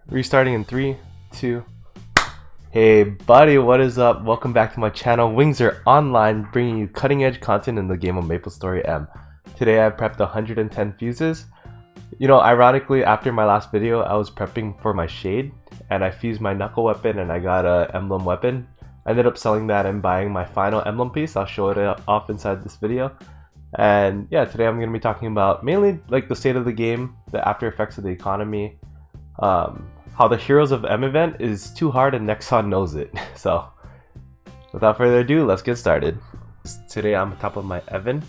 Restarting in 3, 2. Hey buddy, what is up? Welcome back to my channel. Wings are online, bringing you cutting edge content in the game of Maplestory M. Today I prepped 110 fuses. You know, ironically, after my last video, I was prepping for my shade, and I fused my knuckle weapon and I got a emblem weapon. I ended up selling that and buying my final emblem piece. I'll show it off inside this video. And yeah, today I'm going to be talking about mainly like the state of the game, the after effects of the economy, how the Heroes of M event is too hard and Nexon knows it. So without further ado, let's get started. Today I'm on top of my Evan.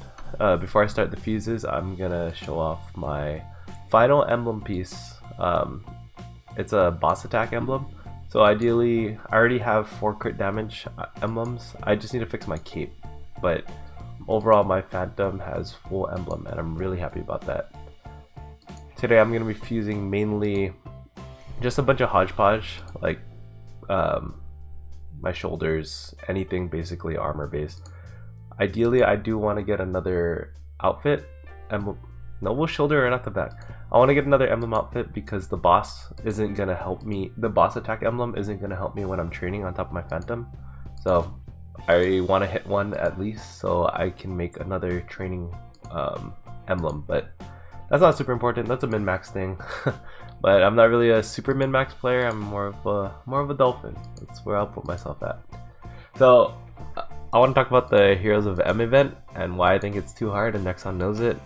Before I start the fuses, I'm gonna show off my final emblem piece. It's a boss attack emblem. So ideally, I already have 4 crit damage emblems. I just need to fix my cape. But overall, my Phantom has full emblem and I'm really happy about that. Today I'm gonna be fusing mainly just a bunch of hodgepodge, like my shoulders, anything basically armor based. Ideally, I do want to get another outfit, emblem, noble shoulder right off the back. I want to get another emblem outfit because the boss isn't gonna help me. The boss attack emblem isn't gonna help me when I'm training on top of my Phantom. So I want to hit one at least so I can make another training emblem, but that's not super important. That's a min-max thing. But I'm not really a super min-max player. I'm more of a dolphin. That's where I'll put myself at. So I want to talk about the Heroes of M event and why I think it's too hard and Nexon knows it.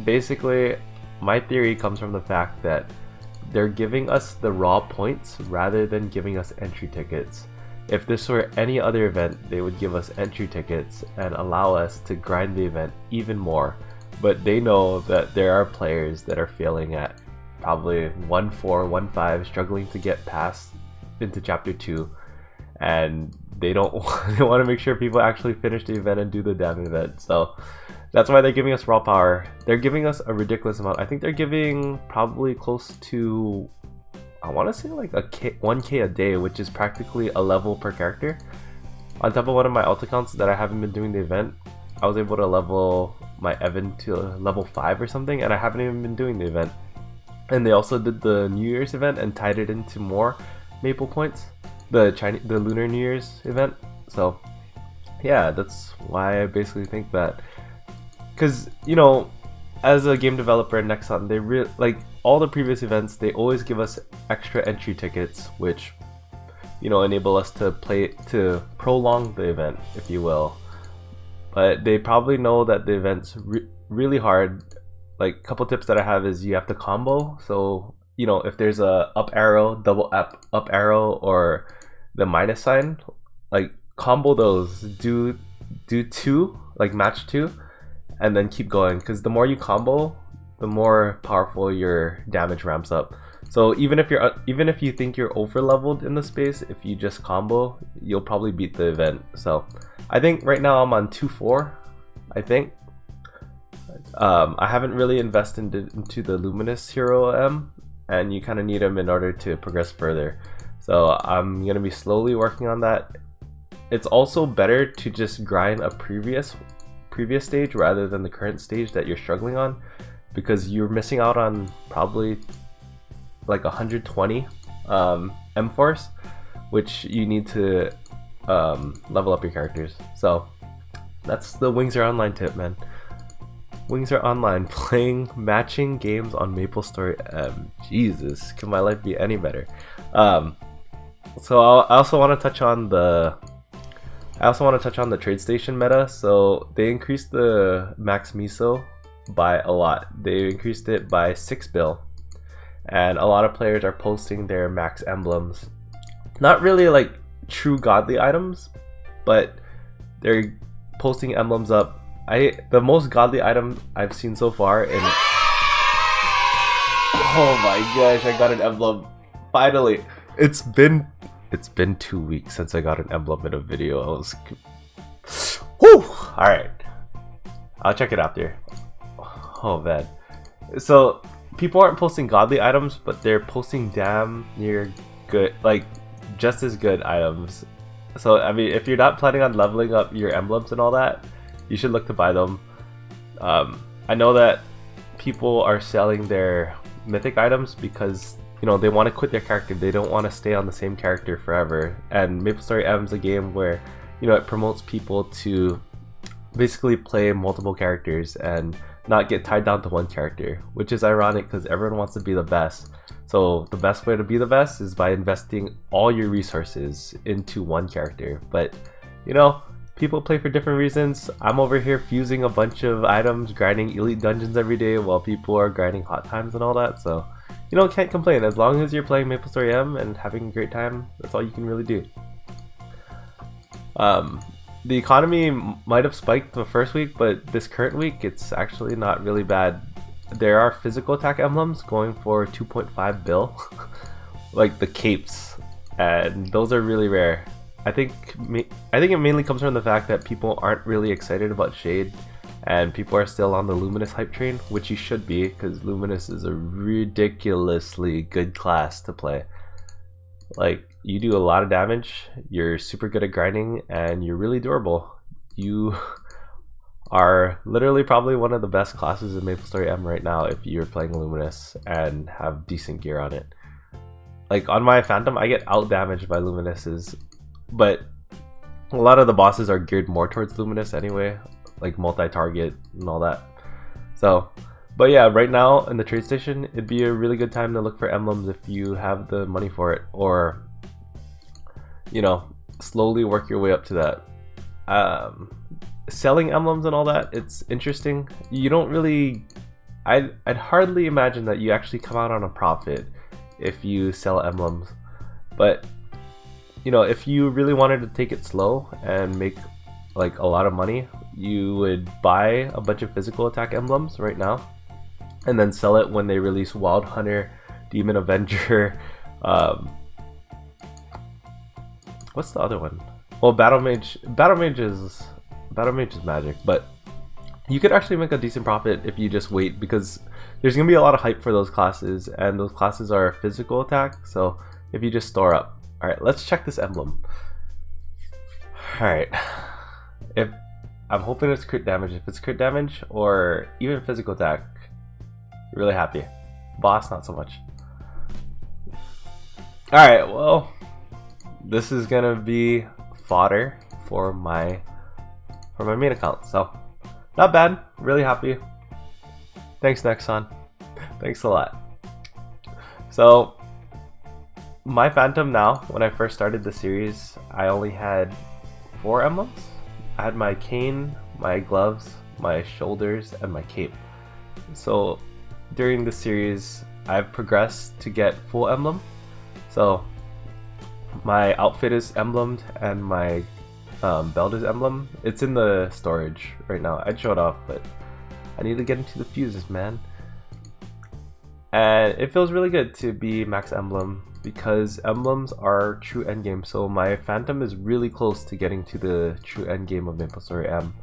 Basically, my theory comes from the fact that they're giving us the raw points rather than giving us entry tickets. If this were any other event, they would give us entry tickets and allow us to grind the event even more. But they know that there are players that are failing at probably 1-4, 1-5, struggling to get past into chapter 2, and they don't they want to make sure people actually finish the event and do the damn event. So that's why they're giving us raw power. They're giving us a ridiculous amount. I think they're giving probably close to, I want to say like 1k a day, which is practically a level per character. On top of one of my alt accounts that I haven't been doing the event, I was able to level my Evan to level 5 or something, and I haven't even been doing the event. And they also did the New Year's event and tied it into more Maple points, the Lunar New Year's event. So yeah, that's why I basically think that, because you know, as a game developer at Nexon, they like all the previous events, they always give us extra entry tickets, which, you know, enable us to prolong the event, if you will. But they probably know that the event's really hard. Like, a couple tips that I have is you have to combo. So, you know, if there's a up arrow, double up arrow, or the minus sign, like combo those. Do 2, like match 2, and then keep going. Because the more you combo, the more powerful your damage ramps up. So even if you think you're over leveled in the space, if you just combo, you'll probably beat the event. So I think right now I'm on 2-4. I think I haven't really invested into the Luminous Hero M, and you kind of need him in order to progress further. So I'm gonna be slowly working on that. It's also better to just grind a previous stage rather than the current stage that you're struggling on, because you're missing out on probably like 120 M force, which you need to level up your characters. So that's the Wings are Online tip, man. Wings are Online, playing matching games on Maplestory M. Jesus, can my life be any better? So I also want to touch on the trade station meta. So they increased the max miso by a lot. They increased it by 6 bill, and a lot of players are posting their max emblems. Not really like true godly items, but they're posting emblems up. The most godly item I've seen so far in, oh my gosh, I got an emblem finally. It's been 2 weeks since I got an emblem in a video. I was whew. All right, I'll check it after. Oh man, so people aren't posting godly items, but they're posting damn near good, like just as good items. So I mean, if you're not planning on leveling up your emblems and all that, you should look to buy them. I know that people are selling their mythic items because you know, they want to quit their character. They don't want to stay on the same character forever. And Maplestory M's a game where, you know, it promotes people to basically play multiple characters and not get tied down to one character, which is ironic because everyone wants to be the best. So the best way to be the best is by investing all your resources into one character. But, you know, people play for different reasons. I'm over here fusing a bunch of items, grinding elite dungeons every day while people are grinding hot times and all that. So, you know, can't complain. As long as you're playing Maplestory M and having a great time, that's all you can really do. The economy might have spiked the first week, but this current week, it's actually not really bad. There are physical attack emblems going for 2.5 bill, like the capes, and those are really rare. I think it mainly comes from the fact that people aren't really excited about Shade, and people are still on the Luminous hype train, which you should be, because Luminous is a ridiculously good class to play. Like, you do a lot of damage, you're super good at grinding, and you're really durable. You are literally probably one of the best classes in Maplestory M right now if you're playing Luminous and have decent gear on it. Like, on my Phantom, I get out damaged by Luminouses, but a lot of the bosses are geared more towards Luminous anyway, like multi-target and all that. So, but yeah, right now in the trade station, it'd be a really good time to look for emblems if you have the money for it, or, you know, slowly work your way up to that. Selling emblems and all that, it's interesting. You don't really, I'd hardly imagine that you actually come out on a profit if you sell emblems. But, you know, if you really wanted to take it slow and make like a lot of money, you would buy a bunch of physical attack emblems right now and then sell it when they release Wild Hunter, Demon Avenger, what's the other one? Well, Battle Mage is magic, but you could actually make a decent profit if you just wait, because there's gonna be a lot of hype for those classes, and those classes are physical attack. So if you just store up. All right, let's check this emblem. All right, if I'm hoping it's crit damage. If it's crit damage or even physical attack, really happy. Boss, not so much. All right, well, this is gonna be fodder for my main account, so not bad. Really happy. Thanks, Nexon. Thanks a lot. So my Phantom now, when I first started the series, I only had 4 emblems. I had my cane, my gloves, my shoulders, and my cape. So during the series, I've progressed to get full emblem. So my outfit is emblemed and my belt is emblem. It's in the storage right now. I'd show it off, but I need to get into the fuses, man. And it feels really good to be max emblem, because emblems are true endgame. So my Phantom is really close to getting to the true endgame of Maplestory M.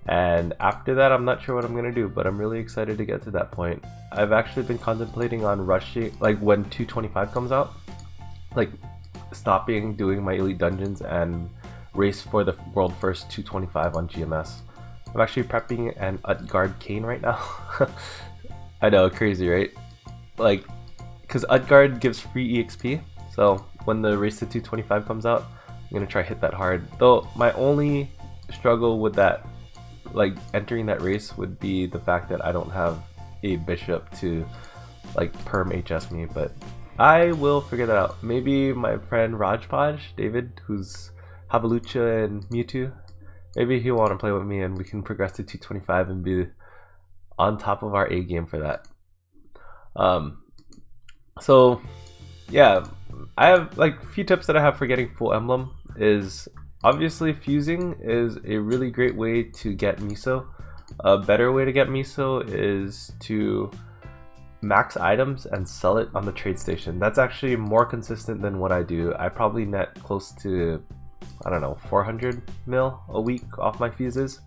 And after that, I'm not sure what I'm gonna do, but I'm really excited to get to that point. I've actually been contemplating on rushing, like when 225 comes out, like stopping doing my elite dungeons and race for the world first 225 on GMS. I'm actually prepping an Utgard cane right now. I know, crazy, right? Like, because Utgard gives free EXP, so when the race to 225 comes out, I'm gonna try hit that hard. Though my only struggle with that, like entering that race, would be the fact that I don't have a bishop to like perm HS me, but I will figure that out. Maybe my friend Rajpaj, David, who's Havalucha and Mewtwo, maybe he'll want to play with me and we can progress to 225 and be on top of our A game for that. So yeah, I have like a few tips that I have for getting full emblem. Is obviously fusing is a really great way to get miso. A better way to get miso is to max items and sell it on the trade station. That's actually more consistent than what I do. I probably net close to, I don't know, 400 mil a week off my fuses.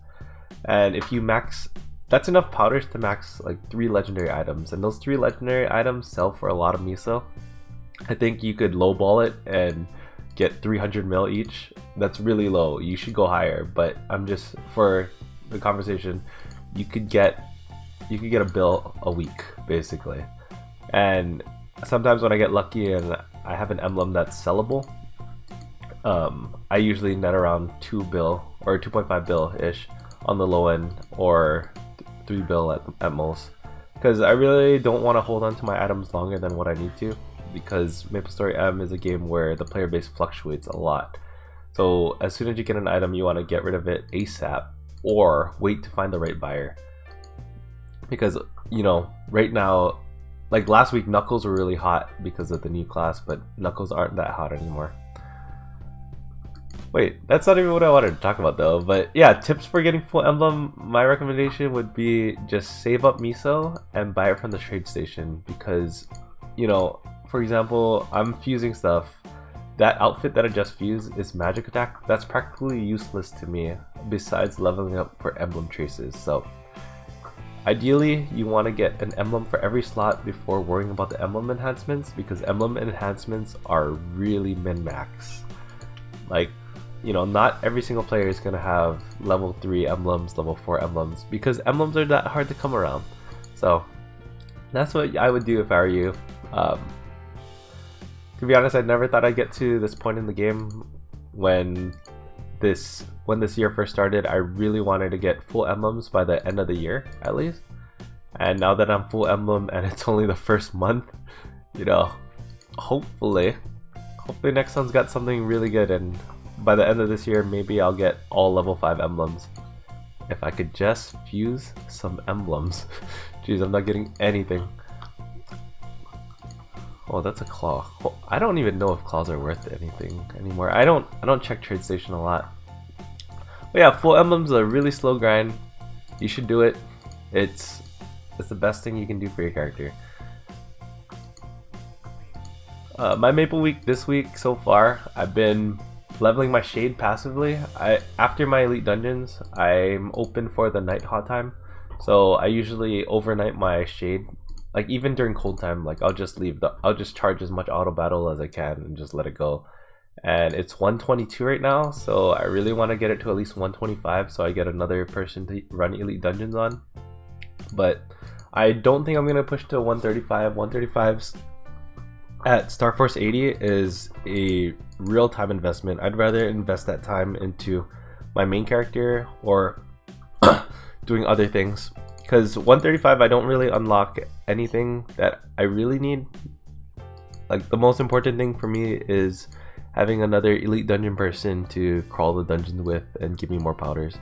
And if you max, that's enough powders to max like 3 legendary items, and those 3 legendary items sell for a lot of miso. I think you could lowball it and get 300 mil each. That's really low. You should go higher, but I'm just, for the conversation, you could get a bill a week basically. And sometimes when I get lucky and I have an emblem that's sellable, I usually net around 2 bill or 2.5 bill ish on the low end, or 3 bill at most, because I really don't want to hold on to my items longer than what I need to, because Maplestory M is a game where the player base fluctuates a lot. So as soon as you get an item, you want to get rid of it ASAP or wait to find the right buyer, because you know, right now, like last week, Knuckles were really hot because of the new class, but Knuckles aren't that hot anymore. Wait, that's not even what I wanted to talk about though. But yeah, tips for getting full emblem. My recommendation would be just save up miso and buy it from the trade station, because, you know, for example, I'm fusing stuff. That outfit that I just fused is magic attack. That's practically useless to me besides leveling up for emblem traces. So ideally, you want to get an emblem for every slot before worrying about the emblem enhancements, because emblem enhancements are really min-max. Like, you know, not every single player is going to have level 3 emblems, level 4 emblems, because emblems are that hard to come around. So that's what I would do if I were you. To be honest, I never thought I'd get to this point in the game. When this year first started, I really wanted to get full emblems by the end of the year at least. And now that I'm full emblem and it's only the first month, you know, hopefully next one's got something really good, and by the end of this year maybe I'll get all level 5 emblems. If I could just fuse some emblems. Jeez, I'm not getting anything. Oh, that's a claw. Oh, I don't even know if claws are worth anything anymore. I don't check trade station a lot. But yeah, full emblem's a really slow grind. You should do it. It's the best thing you can do for your character. My Maple week this week so far, I've been leveling my shade passively. After my elite dungeons, I'm open for the night hot time, so I usually overnight my shade. Like even during cold time, like I'll just charge as much auto battle as I can and just let it go. And it's 122 right now, so I really want to get it to at least 125 so I get another person to run elite dungeons on. But I don't think I'm gonna push to 135. 135's at Star Force 80 is a real time investment. I'd rather invest that time into my main character or doing other things, because 135 I don't really unlock anything that I really need. Like the most important thing for me is having another elite dungeon person to crawl the dungeons with and give me more powders.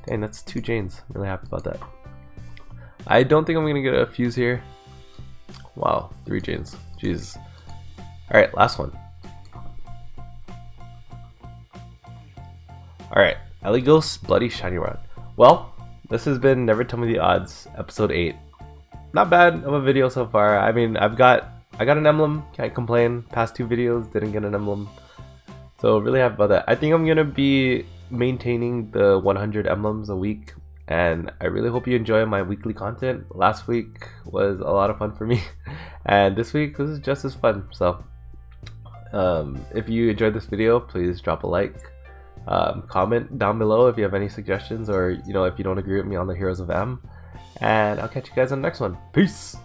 Dang, that's 2 Janes. I'm really happy about that. I don't think I'm gonna get a fuse here. Wow, 3 Janes. Jesus. Alright, last one. Alright, Ellie Ghost Bloody Shiny Rod. Well, this has been Never Tell Me the Odds, episode 8. Not bad of a video so far. I mean, I got an emblem, can't complain. Past 2 videos didn't get an emblem, so really happy about that. I think I'm gonna be maintaining the 100 emblems a week, and I really hope you enjoy my weekly content. Last week was a lot of fun for me, and this week was just as fun. So if you enjoyed this video, please drop a like. Comment down below if you have any suggestions, or you know, if you don't agree with me on the Heroes of M, and I'll catch you guys on the next one. Peace.